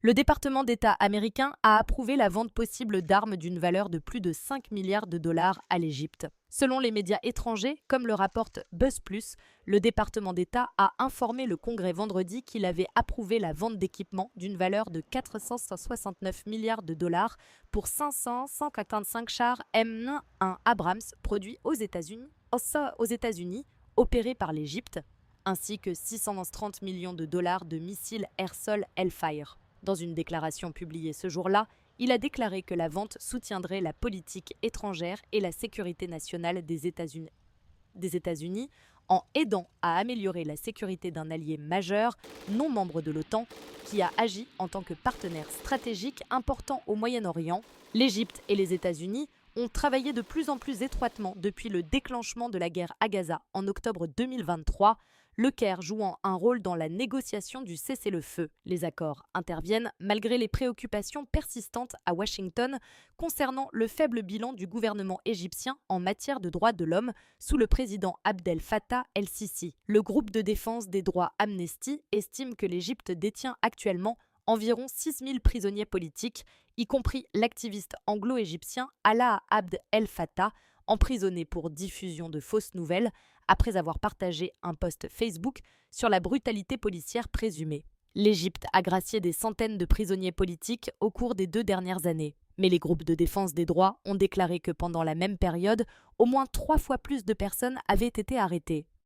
Le département d'État américain a approuvé la vente possible d'armes d'une valeur de plus de 5 milliards de dollars à l'Égypte. Selon les médias étrangers, comme le rapporte BuzzPlus, le département d'État a informé le Congrès vendredi qu'il avait approuvé la vente d'équipements d'une valeur de 469 milliards de dollars pour 155 chars M1 Abrams produits aux États-Unis, opérés par l'Égypte, ainsi que 630 millions de dollars de missiles air-sol Hellfire. Dans une déclaration publiée ce jour-là, il a déclaré que la vente soutiendrait la politique étrangère et la sécurité nationale des États-Unis en aidant à améliorer la sécurité d'un allié majeur, non membre de l'OTAN, qui a agi en tant que partenaire stratégique important au Moyen-Orient. L'Égypte et les États-Unis ont travaillé de plus en plus étroitement depuis le déclenchement de la guerre à Gaza en octobre 2023, le Caire jouant un rôle dans la négociation du cessez-le-feu. Les accords interviennent malgré les préoccupations persistantes à Washington concernant le faible bilan du gouvernement égyptien en matière de droits de l'homme sous le président Abdel Fattah el-Sisi. Le groupe de défense des droits Amnesty estime que l'Égypte détient actuellement environ 6 000 prisonniers politiques, y compris l'activiste anglo-égyptien Alaa Abd el-Fattah, emprisonné pour diffusion de fausses nouvelles après avoir partagé un post Facebook sur la brutalité policière présumée. L'Égypte a gracié des centaines de prisonniers politiques au cours des 2 dernières années. Mais les groupes de défense des droits ont déclaré que pendant la même période, au moins 3 fois plus de personnes avaient été arrêtées.